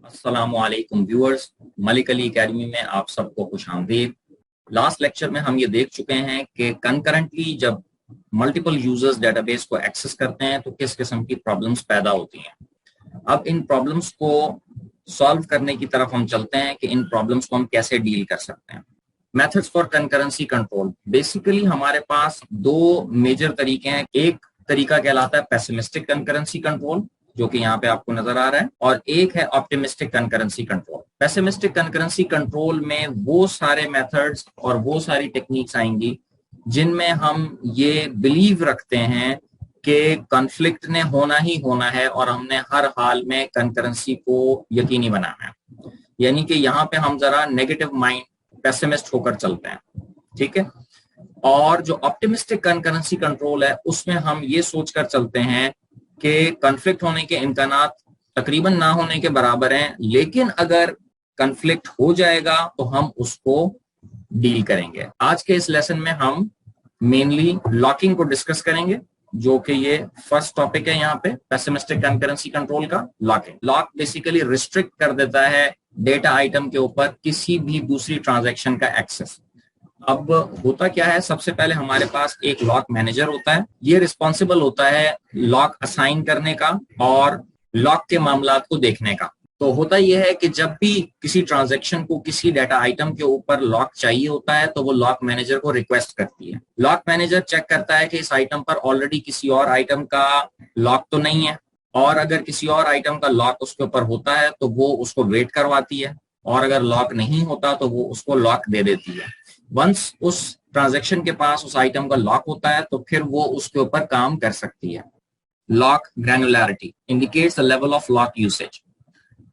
अस्सलामुअलैकुम viewers, Malik Ali academy में आप सबको खुशामदीद। लास्ट लेक्चर में हम ये देख चुके हैं कि कंकरेंटली जब मल्टीपल यूजर्स डेटाबेस को एक्सेस करते हैं तो किस किस्म की प्रॉब्लम्स पैदा होती हैं। अब इन प्रॉब्लम्स को सॉल्व करने की तरफ हम चलते हैं कि इन प्रॉब्लम्स को हम कैसे डील कर सकते हैं। Methods for concurrency control. Basically हमारे पास दो मेजर तरीके हैं। एक तरीका कहलाता है पेसिमिस्टिक कंकरेंसी कंट्रोल, जो कि यहाँ पे आपको नजर आ रहा है, और एक है optimistic concurrency control. Pessimistic concurrency control में वो सारे मेथड्स और वो सारी टेक्निक्स आएंगी जिनमें हम ये बिलीव रखते हैं कि कॉन्फ्लिक्ट ने होना ही होना है और हमने हर हाल में कंकरेंसी को यकीनी बनाना है। यानी कि यहाँ पे हम जरा नेगेटिव माइंड पेसिमिस्ट होकर चलते हैं, ठीक है। और जो ऑप्टिमिस्टिक कंकरेंसी कंट्रोल है उसमें हम ये सोचकर चलते हैं कि कॉन्फ्लिक्ट होने के इम्कानात तकरीबन ना होने के बराबर हैं, लेकिन अगर कॉन्फ्लिक्ट हो जाएगा तो हम उसको डील करेंगे। आज के इस लेसन में हम मेनली लॉकिंग को डिस्कस करेंगे, जो कि ये फर्स्ट टॉपिक है यहाँ पे पेसिमिस्टिक कंकरेंसी कंट्रोल का। लॉकिंग, लॉक बेसिकली रिस्ट्रिक्ट कर देता है डेटा आइटम के ऊपर किसी भी दूसरी ट्रांजैक्शन का एक्सेस। अब होता क्या है, सबसे पहले हमारे पास एक लॉक मैनेजर होता है। ये रिस्पॉन्सिबल होता है लॉक असाइन करने का और लॉक के मामलात को देखने का। तो होता यह है कि जब भी किसी ट्रांजैक्शन को किसी डाटा आइटम के ऊपर लॉक चाहिए होता है तो वो लॉक मैनेजर को रिक्वेस्ट करती है। लॉक मैनेजर चेक करता है कि इस आइटम पर ऑलरेडी किसी और आइटम का लॉक तो नहीं है, और अगर किसी और आइटम का लॉक उसके ऊपर होता है तो वो उसको वेट करवाती है, और अगर लॉक नहीं होता तो वो उसको लॉक दे देती है। वंस उस ट्रांजैक्शन के पास उस आइटम का लॉक होता है तो फिर वो उसके ऊपर काम कर सकती है। Lock granularity indicates the level of lock usage.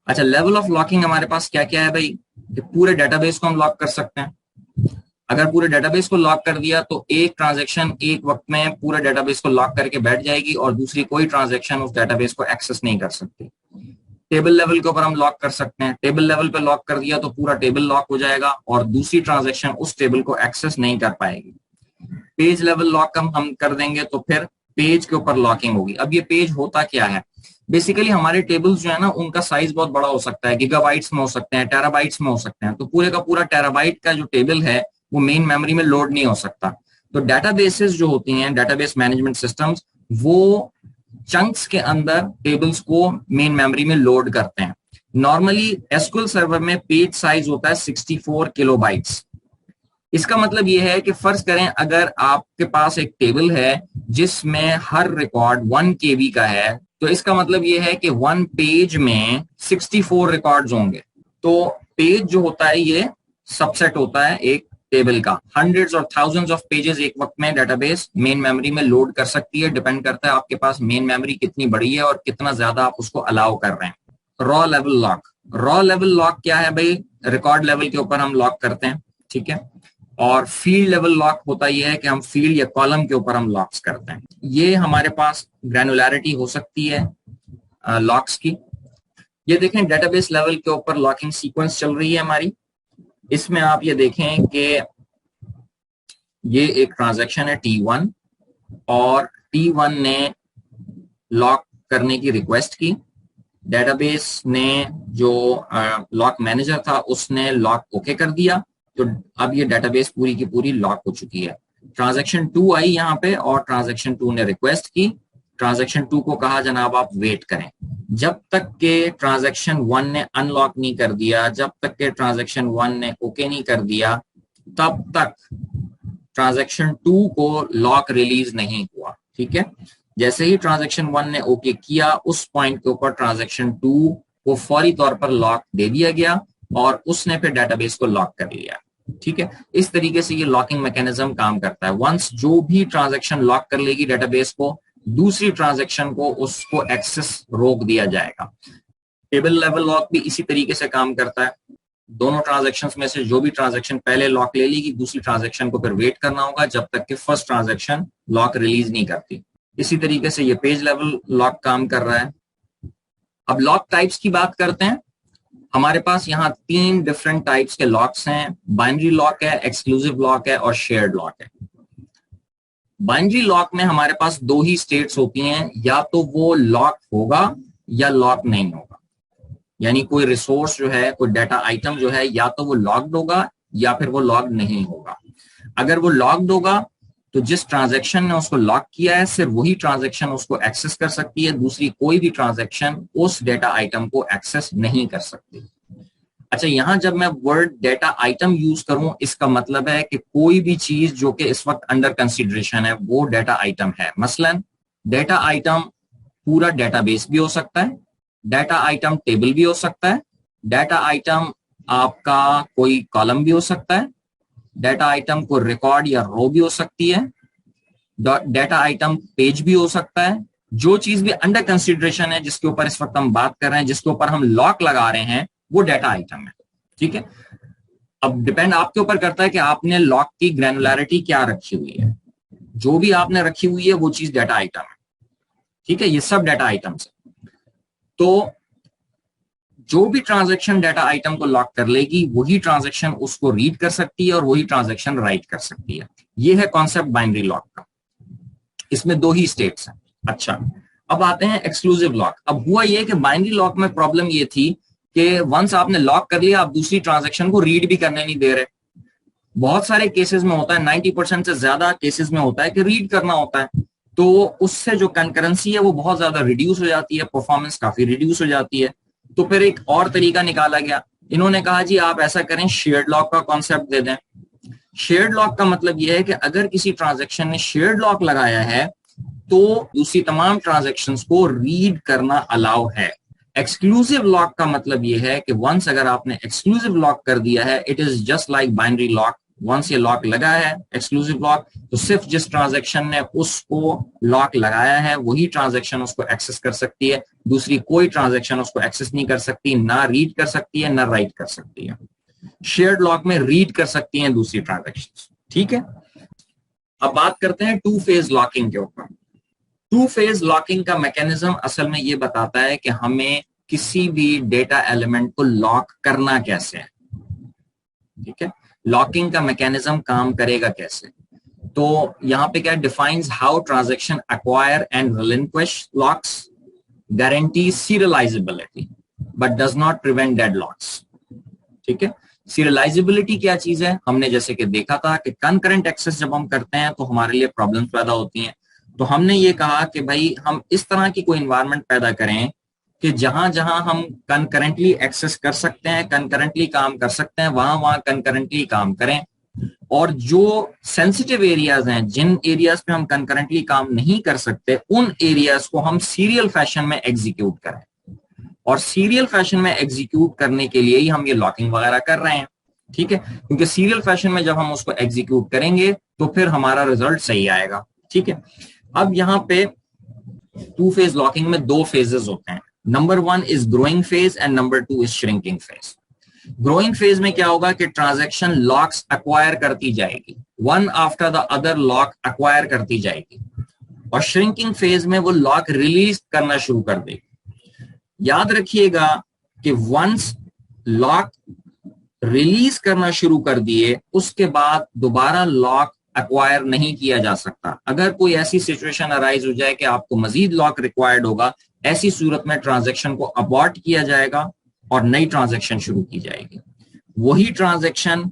अच्छा, लेवल ऑफ लॉकिंग हमारे पास क्या क्या है भाई? पूरे डेटाबेस को हम लॉक कर सकते हैं। अगर पूरे डेटाबेस को लॉक कर दिया तो एक ट्रांजैक्शन एक वक्त में पूरे डेटाबेस को लॉक करके बैठ जाएगी और दूसरी कोई ट्रांजैक्शन उस डेटाबेस को एक्सेस नहीं कर सकती। टेबल लेवल के ऊपर हम लॉक कर सकते हैं। टेबल लेवल पे लॉक कर दिया तो पूरा टेबल लॉक हो जाएगा और दूसरी ट्रांजैक्शन उस टेबल को एक्सेस नहीं कर पाएगी। पेज लेवल लॉक हम कर देंगे तो फिर पेज के ऊपर लॉकिंग होगी। अब ये पेज होता क्या है? बेसिकली हमारे टेबल्स जो है ना, उनका साइज बहुत बड़ा हो सकता है, गीगाबाइट्स में हो सकते हैं, टेराबाइट्स में हो सकते हैं। तो पूरे का पूरा टेराबाइट का जो टेबल है वो मेन मेमोरी में लोड नहीं हो सकता। तो डेटाबेसेस जो होती हैं, डेटाबेस मैनेजमेंट सिस्टम्स, वो चंक्स के अंदर टेबल्स को मेन मेमोरी में लोड करते हैं। नॉर्मली एसक्यूएल सर्वर में पेज साइज होता है 64 किलोबाइट्स। इसका मतलब यह है कि फर्ज करें अगर आपके पास एक टेबल है जिसमें हर रिकॉर्ड 1 केबी का है, तो इसका मतलब यह है कि 1 पेज में 64 रिकॉर्ड्स होंगे। तो पेज जो होता है ये सबसेट होता है एक टेबल का। हंड्रेड्स और थाउजेंड्स ऑफ पेजेस एक वक्त में डेटाबेस मेन मेमोरी में लोड कर सकती है। डिपेंड करता है आपके पास मेन मेमोरी कितनी बड़ी है और कितना ज्यादा आप उसको अलाउ कर रहे हैं। Raw level lock. Raw level lock क्या है भाई? रिकॉर्ड लेवल के ऊपर हम लॉक करते हैं, ठीक है। और फील्ड लेवल लॉक होता यह है कि हम फील्ड या कॉलम के ऊपर हम लॉक्स करते हैं। ये हमारे पास ग्रैनुलैरिटी हो सकती है लॉक्स की। ये देखें डेटाबेस लेवल के ऊपर लॉकिंग सीक्वेंस चल रही है हमारी। इसमें आप ये देखें कि ये एक ट्रांजैक्शन है T1 और T1 ने लॉक करने की रिक्वेस्ट की। डेटाबेस ने जो लॉक मैनेजर था उसने लॉक ओके कर दिया, तो अब ये डेटाबेस पूरी की पूरी लॉक हो चुकी है। ट्रांजैक्शन 2 आई यहाँ पे और ट्रांजैक्शन 2 ने रिक्वेस्ट की। ट्रांजैक्शन 2 को कहा जनाब आप वेट करें। जब तक के ट्रांजैक्शन 1 ने अनलॉक नहीं कर दिया, जब तक के ट्रांजैक्शन 1 ने ओके नहीं कर दिया, तब तक ट्रांजैक्शन 2 को लॉक रिलीज नहीं हुआ, ठीक है। जैसे ही ट्रांजैक्शन 1 ने ओके किया, उस पॉइंट के ऊपर ट्रांजैक्शन 2 को फौरी तौर पर लॉक दे दिया गया और उसने फिर डेटाबेस को लॉक कर लिया, ठीक है। इस तरीके से ये लॉकिंग मैकेनिज्म काम करता है। वंस जो भी ट्रांजैक्शन लॉक कर लेगी डेटाबेस को, दूसरी ट्रांजैक्शन को उसको एक्सेस रोक दिया जाएगा। टेबल लेवल लॉक भी इसी तरीके से काम करता है। दोनों ट्रांजैक्शंस में से जो भी ट्रांजैक्शन पहले लॉक ले लेगी, दूसरी ट्रांजैक्शन को फिर वेट करना होगा जब तक कि फर्स्ट ट्रांजैक्शन लॉक रिलीज नहीं करती। इसी तरीके से ये पेज लेवल लॉक काम कर रहा है। अब लॉक टाइप्स की बात करते हैं। हमारे पास यहाँ 3 डिफरेंट टाइप्स के लॉक्स हैं। बाइनरी लॉक है, एक्सक्लूसिव लॉक है और शेयर्ड लॉक है। बाइनरी लॉक में हमारे पास 2 ही स्टेट्स होती हैं, या तो वो लॉक होगा या लॉक नहीं होगा। यानी कोई रिसोर्स जो है, कोई डाटा आइटम जो है, या तो वो लॉग्ड होगा या फिर वो लॉग नहीं होगा। अगर वो लॉग्ड होगा तो जिस ट्रांजैक्शन ने उसको लॉक किया है सिर्फ वही ट्रांजैक्शन उसको एक्सेस कर सकती है, दूसरी कोई भी ट्रांजैक्शन उस डेटा आइटम को एक्सेस नहीं कर सकती। अच्छा, यहां जब मैं वर्ड डेटा आइटम यूज करूं, इसका मतलब है कि कोई भी चीज जो कि इस वक्त अंडर कंसिडरेशन है वो डेटा आइटम है। मसलन डेटा आइटम पूरा डेटाबेस भी हो सकता है, डेटा आइटम टेबल भी हो सकता है, डेटा आइटम आपका कोई कॉलम भी हो सकता है, डेटा आइटम को रिकॉर्ड या रो भी हो सकती है, डेटा आइटम पेज भी हो सकता है। जो चीज भी अंडर कंसिडरेशन है, जिसके ऊपर इस वक्त हम बात कर रहे हैं, जिसके ऊपर हम लॉक लगा रहे हैं, वो डेटा आइटम है। ठीक है, अब डिपेंड आपके ऊपर करता है कि आपने लॉक की ग्रैनुलैरिटी क्या रखी हुई है। जो भी आपने रखी हुई है वो चीज डेटा आइटम है। ठीक है, ये सब डेटा आइटम्स है। तो जो भी ट्रांजैक्शन डेटा आइटम को लॉक कर लेगी वही ट्रांजैक्शन उसको रीड कर सकती है और वही ट्रांजैक्शन राइट कर सकती है। ये है कॉन्सेप्ट बाइनरी लॉक का। इसमें दो ही स्टेट्स हैं। अच्छा, अब आते हैं एक्सक्लूसिव लॉक। अब हुआ ये कि बाइनरी लॉक में प्रॉब्लम ये थी कि वंस आपने लॉक कर लिया, आप दूसरी ट्रांजैक्शन को रीड भी करने नहीं दे रहे। बहुत सारे केसेस में होता है, 90% से ज्यादा केसेस में होता है कि रीड करना होता है, तो उससे जो कंकरेंसी है वो बहुत ज्यादा रिड्यूस हो जाती है, परफॉर्मेंस काफी रिड्यूस हो जाती है। तो फिर एक और तरीका निकाला गया। इन्होंने कहा जी आप ऐसा करें, शेयर्ड लॉक का कॉन्सेप्ट दे दें। शेयर्ड लॉक का मतलब यह है कि अगर किसी ट्रांजैक्शन ने शेयर्ड लॉक लगाया है तो दूसरी तमाम ट्रांजैक्शंस को रीड करना अलाउ है। एक्सक्लूसिव लॉक का मतलब यह है कि वंस अगर आपने एक्सक्लूसिव लॉक कर दिया है, it is just like binary lock. Once ये लॉक लगा है एक्सक्लूसिव लॉक, तो सिर्फ जिस ट्रांजैक्शन ने उसको लॉक लगाया है वही ट्रांजैक्शन उसको एक्सेस कर सकती है, दूसरी कोई ट्रांजैक्शन उसको एक्सेस नहीं कर सकती, ना रीड कर सकती है ना राइट कर सकती है। शेयर्ड लॉक में रीड कर सकती हैं दूसरी ट्रांजैक्शंस। ठीक है, अब बात करते हैं टू फेज लॉकिंग के ऊपर। टू फेज लॉकिंग का मैकेनिज्म असल में ये बताता है कि हमें किसी भी डेटा एलिमेंट को लॉक करना कैसे है। ठीक है, लॉकिंग का मैकेनिज्म काम करेगा कैसे। तो यहां पे क्या defines how transaction acquire and relinquish locks, guarantee serialisability but does not prevent deadlocks. ठीक है, सीरियलाइजेबिलिटी क्या चीज है, हमने जैसे कि देखा था कि कंकरेंट एक्सेस जब हम करते हैं तो हमारे लिए प्रॉब्लम्स पैदा होती हैं। तो हमने ये कहा कि भाई हम इस तरह की कोई इन्वायरमेंट पैदा करें कि जहां जहां हम कंकरेंटली एक्सेस कर सकते हैं, कंकरेंटली काम कर सकते हैं, वहां वहां कंकरेंटली काम करें। और जो सेंसिटिव एरियाज हैं, जिन एरियाज पे हम कंकरेंटली काम नहीं कर सकते, उन एरियाज को हम सीरियल फैशन में एग्जीक्यूट करें। और सीरियल फैशन में एग्जीक्यूट करने के लिए ही हम ये लॉकिंग वगैरह कर रहे हैं। ठीक है, क्योंकि सीरियल फैशन में जब हम उसको एग्जीक्यूट करेंगे तो फिर हमारा रिजल्ट सही आएगा। ठीक है, अब यहाँ पे टू फेज लॉकिंग में दो फेजेस होते हैं। Number 1 is growing phase and number 2 is shrinking phase. Growing phase में क्या होगा कि ट्रांजैक्शन लॉक्स एक्वायर करती जाएगी, one after the other lock acquire करती जाएगी। और श्रिंकिंग फेज में वो लॉक रिलीज करना शुरू कर देगी। याद रखिएगा कि वंस लॉक रिलीज करना शुरू कर दिए उसके बाद दोबारा लॉक एक्वायर नहीं किया जा सकता। अगर कोई ऐसी सिचुएशन अराइज हो जाए कि आपको मजीद लॉक रिक्वायर्ड होगा, ऐसी सूरत में ट्रांजैक्शन को अबॉर्ट किया जाएगा और नई ट्रांजैक्शन शुरू की जाएगी। वही ट्रांजैक्शन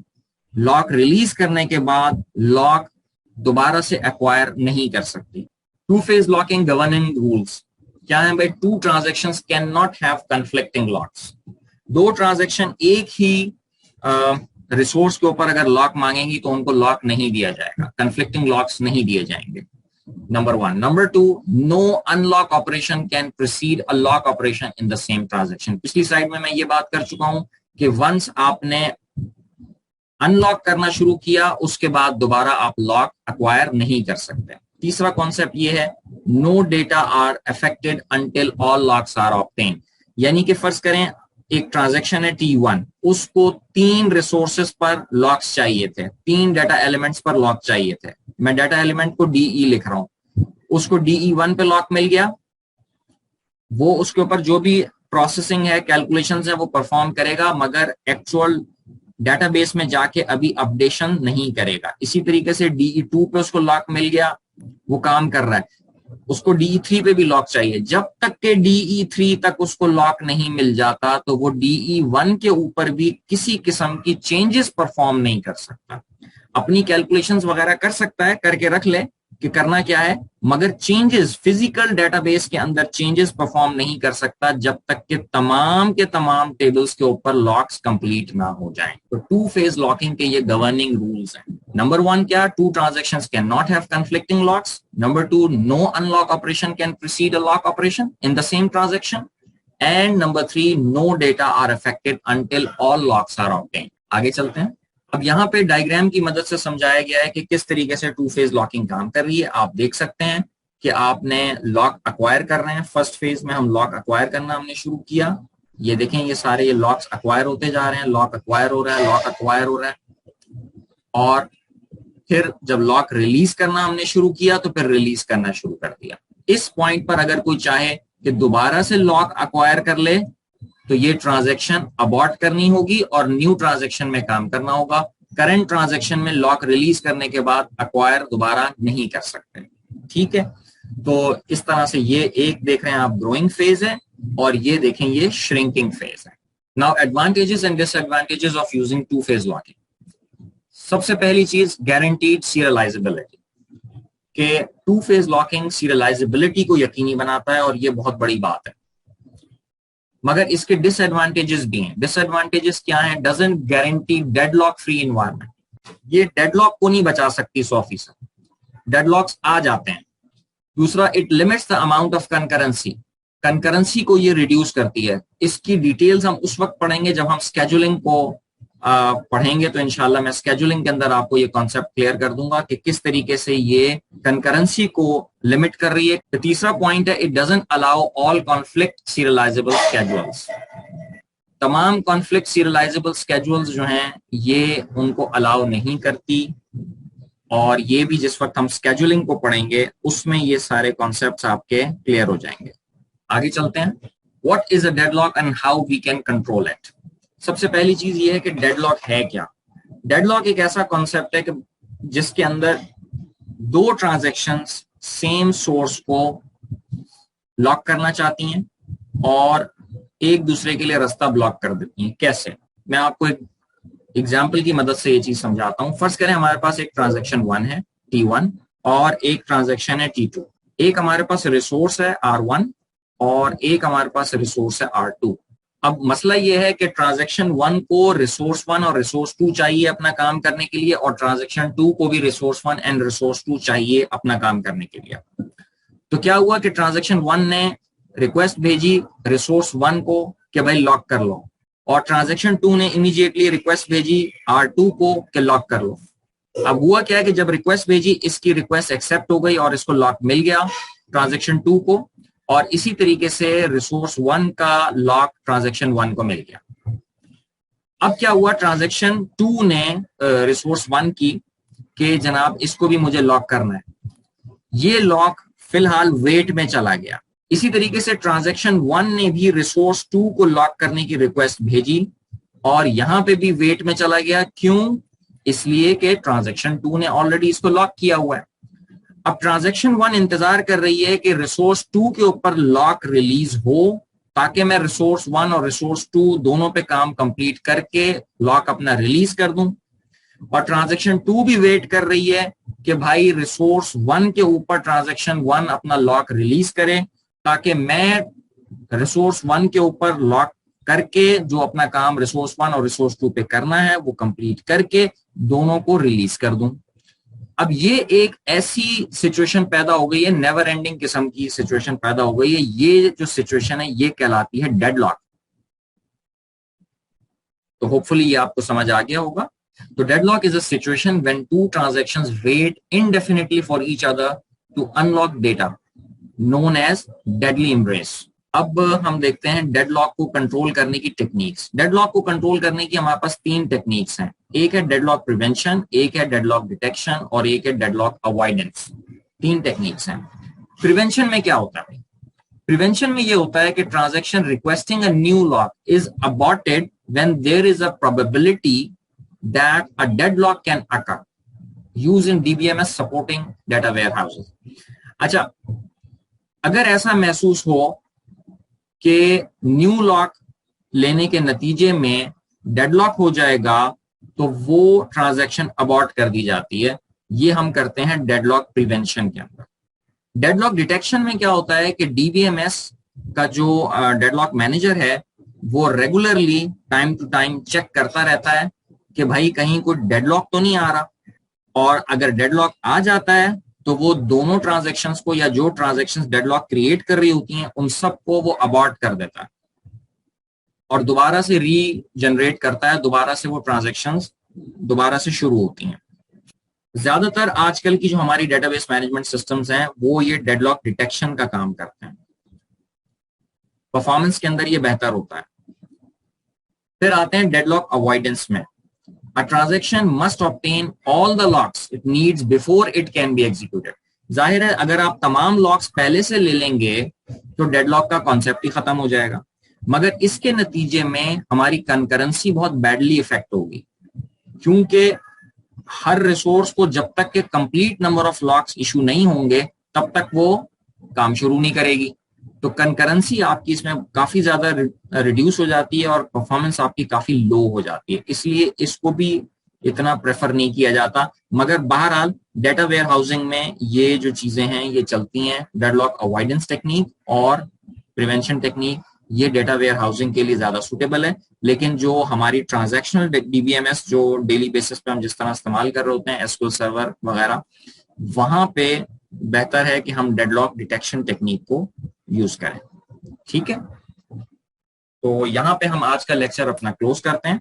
लॉक रिलीज करने के बाद लॉक दोबारा से एक्वायर नहीं कर सकती। Two phase locking governing rules क्या है भाई? Two transactions can not have conflicting locks. दो ट्रांजैक्शन एक ही रिसोर्स के ऊपर अगर लॉक मांगेंगी तो उनको लॉक नहीं दिया जाएगा, कन्फ्लिक्टिंग लॉक्स नहीं दिए जाएंगे। Number 1। Number 2, no unlock operation can precede a lock operation in the same transaction. पिछली स्लाइड में मैं ये बात कर चुका हूं कि वंस आपने अनलॉक करना शुरू किया उसके बाद दोबारा आप लॉक एक्वायर नहीं कर सकते। तीसरा कॉन्सेप्ट ये है, no data are affected until all locks are obtained. यानी कि फर्ज करें एक ट्रांजैक्शन है T1, उसको 3 रिसोर्सेस पर लॉक्स चाहिए थे, 3 डेटा एलिमेंट्स पर लॉक चाहिए थे। मैं डेटा एलिमेंट को DE लिख रहा हूं, उसको DE1 पे लॉक मिल गया, वो उसके ऊपर जो भी प्रोसेसिंग है, कैलकुलेशंस है, वो परफॉर्म करेगा, मगर एक्चुअल डेटाबेस में जाके अभी अपडेशन नहीं करेगा। इसी तरीके से DE2 पे उसको लॉक मिल गया, वो काम कर रहा है। उसको DE3 पे भी लॉक चाहिए। जब तक के DE3 तक उसको लॉक नहीं मिल जाता तो वो DE1 के ऊपर भी किसी किस्म की चेंजेस परफॉर्म नहीं कर सकता। अपनी कैलकुलेशंस वगैरह कर सकता है, करके रख ले कि करना क्या है, मगर चेंजेस फिजिकल डेटाबेस के अंदर चेंजेस परफॉर्म नहीं कर सकता जब तक के तमाम टेबल्स के ऊपर लॉक्स कंप्लीट ना हो जाएं। तो टू फेज लॉकिंग के ये गवर्निंग रूल्स हैं। नंबर 1 क्या, two transactions can not have conflicting locks. Number 2, no unlock operation can precede a lock operation in the same transaction. And number 3, no data are affected until all locks are obtained. आगे चलते हैं। अब यहाँ पे diagram की मदद से समझाया गया है कि किस तरीके से टू फेज लॉकिंग काम कर रही है। आप देख सकते हैं कि आपने लॉक अक्वायर कर रहे हैं। फर्स्ट फेज में हम लॉक अक्वायर करना हमने शुरू किया। ये देखें, ये सारे ये लॉक्स अक्वायर होते जा रहे हैं, लॉक अक्वायर हो रहा है, लॉक अक्वायर हो रहा है। और फिर जब लॉक रिलीज करना हमने शुरू किया तो फिर रिलीज करना शुरू कर दिया। इस पॉइंट पर अगर कोई चाहे कि दोबारा से लॉक अक्वायर कर ले तो ये ट्रांजैक्शन अबॉर्ट करनी होगी और न्यू ट्रांजैक्शन में काम करना होगा। करंट ट्रांजैक्शन में लॉक रिलीज करने के बाद अक्वायर दोबारा नहीं कर सकते। ठीक है, तो इस तरह से ये एक देख रहे हैं आप ग्रोइंग फेज है और ये देखें ये श्रिंकिंग फेज है। Now advantages and disadvantages of using to phase locking. सबसे पहली चीज गारंटीड सीरियलाइजेबिलिटी, के टू फेज लॉकिंग सीरियलाइजेबिलिटी को यकीनी बनाता है और ये बहुत बड़ी बात है। मगर इसके डिसएडवांटेजेस भी हैं। डिसएडवांटेजेस क्या हैं? Doesn't guarantee deadlock free environment. ये डेडलॉक को नहीं बचा सकती 100%, डेडलॉक्स आ जाते हैं। दूसरा, it limits the amount of concurrency, concurrency को ये रिड्यूस करती है। इसकी डिटेल्स हम उस वक्त पढ़ेंगे जब हम स्केजुलिंग को पढ़ेंगे, तो इंशाल्लाह मैं स्केजुलिंग के अंदर आपको ये कॉन्सेप्ट क्लियर कर दूंगा कि किस तरीके से ये कंकरेंसी को लिमिट कर रही है। तो तीसरा पॉइंट है, it doesn't allow all conflict serialisable schedules. तमाम कॉन्फ्लिक्ट सीरियलाइजेबल स्केड्यूल्स जो हैं ये उनको अलाउ नहीं करती, और ये भी जिस वक्त हम स्केजुलिंग को पढ़ेंगे उसमें ये सारे कॉन्सेप्ट्स आपके क्लियर हो जाएंगे। आगे चलते हैं। What is a deadlock and how we can control it. सबसे पहली चीज ये है कि डेडलॉक है क्या। डेडलॉक एक ऐसा कॉन्सेप्ट है कि जिसके अंदर दो ट्रांजैक्शंस सेम सोर्स को लॉक करना चाहती हैं और एक दूसरे के लिए रास्ता ब्लॉक कर देती हैं। कैसे? मैं आपको एक एग्जाम्पल की मदद से ये चीज समझाता हूं। फर्स्ट करें, हमारे पास एक ट्रांजैक्शन 1 है T1 और एक ट्रांजैक्शन है T2। एक हमारे पास रिसोर्स है R1 और एक हमारे पास रिसोर्स है R2। अब मसला ये है कि ट्रांजैक्शन 1 को रिसोर्स 1 और रिसोर्स 2 चाहिए अपना काम करने के लिए, और ट्रांजैक्शन 2 को भी रिसोर्स 1 एंड रिसोर्स 2 चाहिए अपना काम करने के लिए। तो क्या हुआ कि ट्रांजैक्शन 1 ने रिक्वेस्ट भेजी रिसोर्स 1 को कि भाई लॉक कर लो, और ट्रांजैक्शन 2 ने इमीडिएटली रिक्वेस्ट भेजी R2 को कि लॉक कर लो। अब हुआ क्या है कि जब रिक्वेस्ट भेजी, इसकी रिक्वेस्ट एक्सेप्ट हो गई और इसको लॉक मिल गया ट्रांजैक्शन 2 को, और इसी तरीके से रिसोर्स 1 का लॉक ट्रांजैक्शन 1 को मिल गया। अब क्या हुआ, ट्रांजैक्शन 2 ने रिसोर्स 1 की कि जनाब इसको भी मुझे लॉक करना है। ये लॉक फिलहाल वेट में चला गया। इसी तरीके से ट्रांजैक्शन 1 ने भी रिसोर्स 2 को लॉक करने की रिक्वेस्ट भेजी और यहां पे भी वेट में चला गया। क्यों? इसलिए कि ट्रांजैक्शन 2 ने ऑलरेडी इसको लॉक किया हुआ है। अब ट्रांजैक्शन 1 इंतजार कर रही है कि रिसोर्स 2 के ऊपर लॉक रिलीज हो ताकि मैं रिसोर्स 1 और रिसोर्स 2 दोनों पे काम कंप्लीट करके लॉक अपना रिलीज कर दूं, और ट्रांजैक्शन 2 भी वेट कर रही है कि भाई रिसोर्स 1 के ऊपर ट्रांजैक्शन 1 अपना लॉक रिलीज करे ताकि मैं रिसोर्स 1 के ऊपर लॉक करके जो अपना काम रिसोर्स 1 और रिसोर्स 2 पे करना है वो कंप्लीट करके दोनों को रिलीज कर दूं। अब ये एक ऐसी सिचुएशन पैदा हो गई है, नेवर एंडिंग किस्म की सिचुएशन पैदा हो गई है। ये जो सिचुएशन है ये कहलाती है डेडलॉक। तो होपफुली ये आपको समझ आ गया होगा। तो deadlock is a situation when two transactions wait indefinitely for each other to unlock data, known as deadly embrace. अब हम देखते हैं डेडलॉक को कंट्रोल करने की टेक्निक्स। डेडलॉक को कंट्रोल करने की हमारे पास 3 टेक्निक्स हैं। एक है डेडलॉक प्रिवेंशन, एक है डेडलॉक डिटेक्शन और एक है डेडलॉक अवॉइडेंस। 3 टेक्निक्स हैं। प्रिवेंशन में क्या होता है? प्रिवेंशन में ये होता है कि transaction requesting a new lock is aborted when there is a probability that a deadlock can occur, used in DBMS supporting data warehouses. अच्छा, अगर ऐसा महसूस हो कि न्यू लॉक लेने के नतीजे में डेडलॉक हो जाएगा तो वो ट्रांजैक्शन अबॉर्ट कर दी जाती है। ये हम करते हैं डेडलॉक प्रिवेंशन के अंदर। डेडलॉक डिटेक्शन में क्या होता है कि डीबीएमएस का जो डेडलॉक मैनेजर है वो regularly time to time check करता रहता है कि भाई कहीं कोई डेडलॉक तो नहीं आ रहा, और अगर डेडलॉक आ जाता है तो वो दोनों ट्रांजैक्शंस को या जो ट्रांजैक्शंस डेडलॉक क्रिएट कर रही होती हैं उन सबको वो अबॉर्ट कर देता है और दोबारा से रीजनरेट करता है, दोबारा से वो ट्रांजैक्शंस दोबारा से शुरू होती हैं। ज्यादातर आजकल की जो हमारी डेटाबेस मैनेजमेंट सिस्टम्स हैं वो ये डेडलॉक डिटेक्शन का काम करते हैं। परफॉर्मेंस के अंदर ये बेहतर होता है। फिर आते हैं डेडलॉक अवॉइडेंस में। A transaction must obtain all the locks it needs before it can be executed. जाहिर है अगर आप तमाम लॉक्स पहले से ले लेंगे तो डेडलॉक का कॉन्सेप्ट ही खत्म हो जाएगा, मगर इसके नतीजे में हमारी कंकरेंसी बहुत बैडली इफेक्ट होगी, क्योंकि हर रिसोर्स को जब तक के complete number of locks issue नहीं होंगे तब तक वो काम शुरू नहीं करेगी। तो कंकरेंसी आपकी इसमें काफी ज्यादा रिड्यूस हो जाती है और परफॉर्मेंस आपकी काफी लो हो जाती है, इसलिए इसको भी इतना प्रेफर नहीं किया जाता। मगर बहरहाल डेटा वेयर हाउसिंग में ये जो चीजें हैं ये चलती हैं। डेडलॉक अवॉइडेंस टेक्निक और प्रिवेंशन टेक्निक ये डेटा वेयर हाउसिंग के लिए ज्यादा सुटेबल है, लेकिन जो हमारी ट्रांजैक्शनल डीबीएमएस जो डेली बेसिस पे हम जिस तरह इस्तेमाल कर रहे होते हैं एसक्यूएल सर्वर वगैरह, वहां पे बेहतर है कि हम डेडलॉक डिटेक्शन टेक्निक को यूज करें। ठीक है, तो यहाँ पे हम आज का लेक्चर अपना क्लोज करते हैं।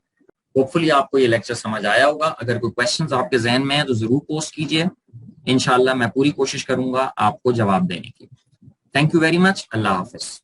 होपफुली आपको ये लेक्चर समझ आया होगा। अगर कोई क्वेश्चंस आपके जहन में है तो जरूर पोस्ट कीजिए, इंशाल्लाह मैं पूरी कोशिश करूंगा आपको जवाब देने की। Thank you very much. Allah Hafiz.